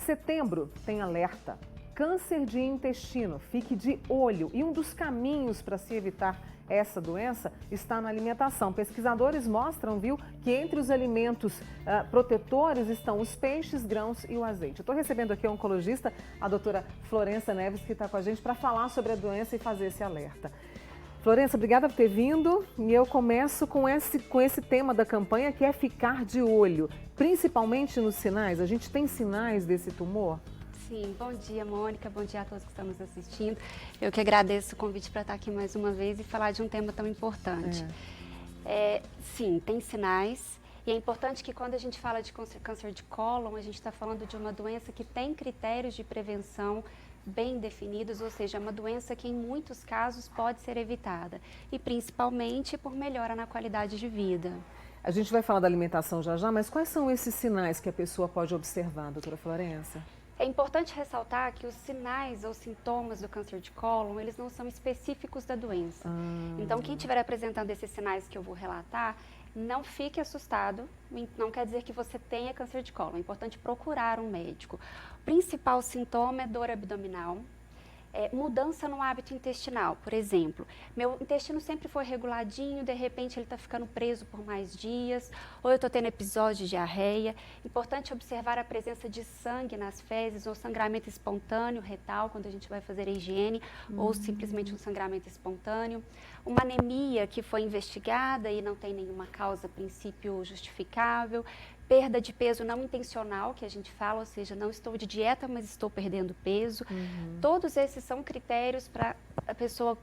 Setembro tem alerta. Câncer de intestino, fique de olho. E um dos caminhos para se evitar essa doença está na alimentação. Pesquisadores mostram, que entre os alimentos protetores estão os peixes, grãos e o azeite. Eu estou recebendo aqui a oncologista, a doutora Florença Neves, que está com a gente para falar sobre a doença e fazer esse alerta. Florença, obrigada por ter vindo e eu começo com esse tema da campanha, que é ficar de olho, principalmente nos sinais. A gente tem sinais desse tumor? Sim, bom dia, Mônica, bom dia a todos que estão nos assistindo. Eu que agradeço o convite para estar aqui mais uma vez e falar de um tema tão importante. Sim, tem sinais e é importante que quando a gente fala de câncer de cólon, a gente está falando de uma doença que tem critérios de prevenção bem definidos, ou seja, é uma doença que em muitos casos pode ser evitada e principalmente por melhora na qualidade de vida. A gente vai falar da alimentação já já, mas quais são esses sinais que a pessoa pode observar, doutora Florença? É importante ressaltar que os sinais ou sintomas do câncer de cólon, eles não são específicos da doença. Então, quem estiver apresentando esses sinais que eu vou relatar, não fique assustado, não quer dizer que você tenha câncer de cólon. É importante procurar um médico. O principal sintoma é dor abdominal. Mudança no hábito intestinal, por exemplo, meu intestino sempre foi reguladinho, de repente ele está ficando preso por mais dias, ou eu estou tendo episódio de diarreia. Importante observar a presença de sangue nas fezes, ou sangramento espontâneo retal, quando a gente vai fazer a higiene, ou simplesmente um sangramento espontâneo. Uma anemia que foi investigada e não tem nenhuma causa, a princípio, justificável. Perda de peso não intencional, que a gente fala, ou seja, não estou de dieta, mas estou perdendo peso. Todos esses são critérios para a pessoa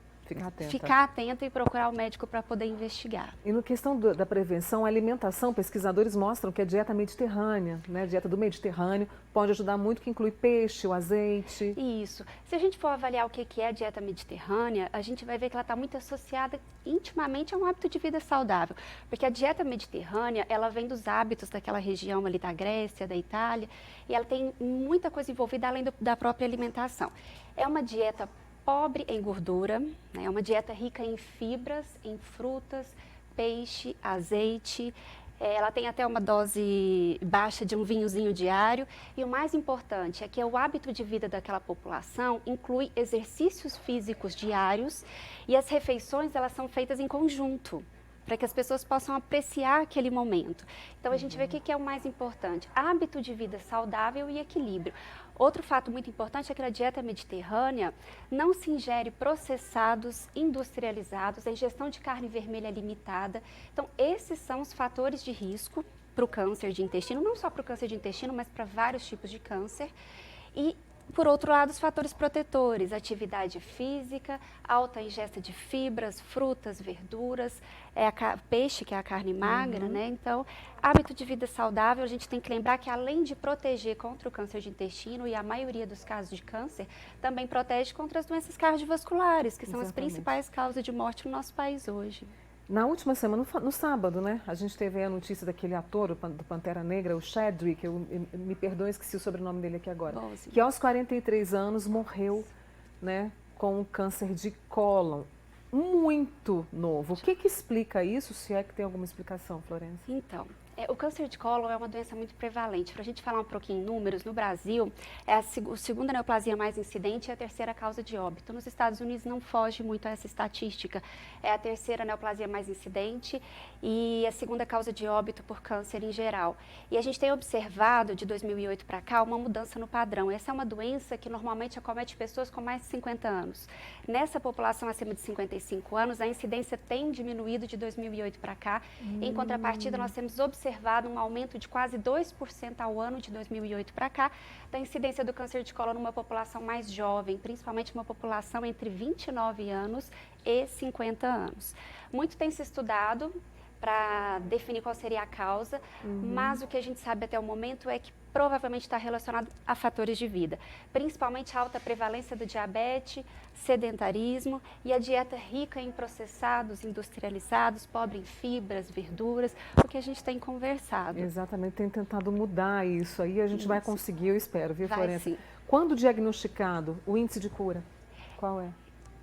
ficar atenta e procurar o médico para poder investigar. E na questão da prevenção, a alimentação, pesquisadores mostram que a dieta mediterrânea, né, a dieta do Mediterrâneo, pode ajudar muito, que inclui peixe, o azeite. Isso. Se a gente for avaliar o que é a dieta mediterrânea, a gente vai ver que ela está muito associada intimamente a um hábito de vida saudável. Porque a dieta mediterrânea, ela vem dos hábitos daquela região ali da Grécia, da Itália, e ela tem muita coisa envolvida além da própria alimentação. É uma dieta pobre em gordura, né? É uma dieta rica em fibras, em frutas, peixe, azeite. Ela tem até uma dose baixa de um vinhozinho diário. E o mais importante é que o hábito de vida daquela população inclui exercícios físicos diários e as refeições elas são feitas em conjunto, para que as pessoas possam apreciar aquele momento. Então, a gente vê o que é o mais importante: hábito de vida saudável e equilíbrio. Outro fato muito importante é que a dieta mediterrânea não se ingere processados, industrializados, a ingestão de carne vermelha limitada. Então, esses são os fatores de risco para o câncer de intestino, não só para o câncer de intestino, mas para vários tipos de câncer. E, por outro lado, os fatores protetores, atividade física, alta ingesta de fibras, frutas, verduras, peixe, que é a carne magra, né? Então, hábito de vida saudável, a gente tem que lembrar que além de proteger contra o câncer de intestino, e a maioria dos casos de câncer, também protege contra as doenças cardiovasculares, que são as principais causas de morte no nosso país hoje. Na última semana, no sábado, né, a gente teve a notícia daquele ator do Pantera Negra, o Chadwick, me perdoe, esqueci o sobrenome dele aqui agora, que aos 43 anos morreu, né, com câncer de cólon, muito novo. O que explica isso, se é que tem alguma explicação, Florença? Então, o câncer de cólon é uma doença muito prevalente. Para a gente falar um pouquinho em números, no Brasil, é a segunda neoplasia mais incidente e a terceira causa de óbito. Nos Estados Unidos não foge muito a essa estatística. É a terceira neoplasia mais incidente e a segunda causa de óbito por câncer em geral. E a gente tem observado, de 2008 para cá, uma mudança no padrão. Essa é uma doença que normalmente acomete pessoas com mais de 50 anos. Nessa população acima de 55 anos, a incidência tem diminuído de 2008 para cá. Em contrapartida, nós temos observado um aumento de quase 2% ao ano de 2008 para cá da incidência do câncer de cólon numa população mais jovem, principalmente uma população entre 29 anos e 50 anos. Muito tem se estudado para definir qual seria a causa, mas o que a gente sabe até o momento é que provavelmente está relacionado a fatores de vida, principalmente a alta prevalência do diabetes, sedentarismo e a dieta rica em processados, industrializados, pobre em fibras, verduras, o que a gente tem conversado. Exatamente, tem tentado mudar isso aí, a gente vai conseguir, eu espero, viu, Florença? Sim. Quando diagnosticado, o índice de cura, qual é?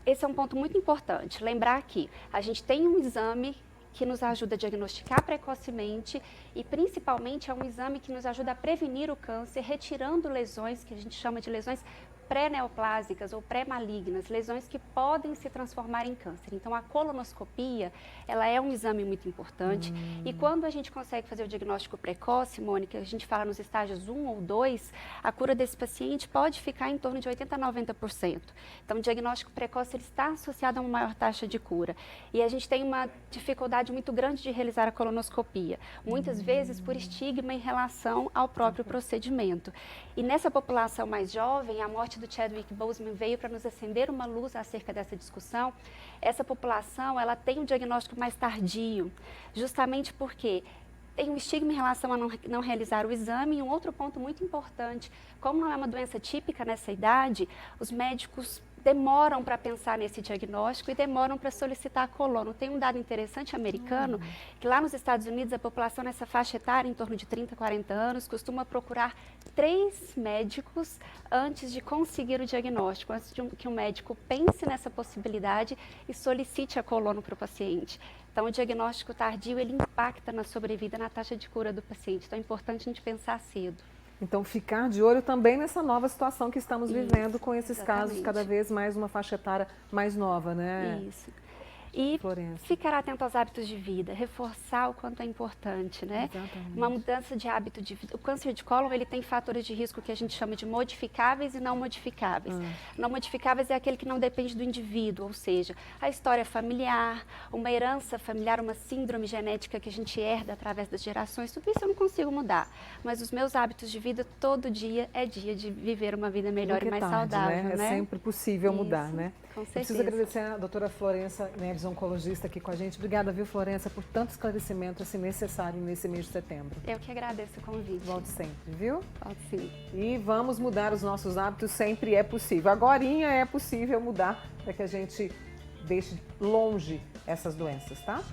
Esse é um ponto muito importante, lembrar que a gente tem um exame que nos ajuda a diagnosticar precocemente e principalmente é um exame que nos ajuda a prevenir o câncer, retirando lesões, que a gente chama de lesões pré-neoplásicas ou pré-malignas, lesões que podem se transformar em câncer. Então, a colonoscopia, ela é um exame muito importante e quando a gente consegue fazer o diagnóstico precoce, Mônica, a gente fala nos estágios 1 ou 2, a cura desse paciente pode ficar em torno de 80% a 90%. Então, o diagnóstico precoce ele está associado a uma maior taxa de cura. E a gente tem uma dificuldade muito grande de realizar a colonoscopia, muitas vezes por estigma em relação ao próprio procedimento. E nessa população mais jovem, a morte do Chadwick Boseman veio para nos acender uma luz acerca dessa discussão. Essa população, ela tem um diagnóstico mais tardio, justamente porque tem um estigma em relação a não realizar o exame. E um outro ponto muito importante, como não é uma doença típica nessa idade, os médicos demoram para pensar nesse diagnóstico e demoram para solicitar a colono. Tem um dado interessante americano, que lá nos Estados Unidos a população nessa faixa etária, em torno de 30, 40 anos, costuma procurar 3 médicos antes de conseguir o diagnóstico, antes de que um médico pense nessa possibilidade e solicite a colono para o paciente. Então, o diagnóstico tardio, ele impacta na sobrevida, na taxa de cura do paciente. Então, é importante a gente pensar cedo. Então, ficar de olho também nessa nova situação que estamos vivendo com esses exatamente. casos, cada vez mais uma faixa etária mais nova, né? Isso. E Florença, ficar atento aos hábitos de vida, reforçar o quanto é importante, né? exatamente. Uma mudança de hábito de vida. O câncer de cólon, ele tem fatores de risco que a gente chama de modificáveis e não modificáveis. Não modificáveis é aquele que não depende do indivíduo, ou seja, a história familiar, uma herança familiar, uma síndrome genética que a gente herda através das gerações, tudo isso eu não consigo mudar. Mas os meus hábitos de vida, todo dia é dia de viver uma vida melhor e mais saudável, né? né? É sempre possível mudar, Isso, né? com Eu preciso certeza. agradecer a doutora Florença Neves, oncologista, aqui com a gente. Obrigada, viu, Florença, por tanto esclarecimento assim, necessário nesse mês de setembro. Eu que agradeço o convite. Volte sempre, viu? Volte sim. E vamos mudar os nossos hábitos, sempre é possível. Agorinha é possível mudar para que a gente deixe longe essas doenças, tá?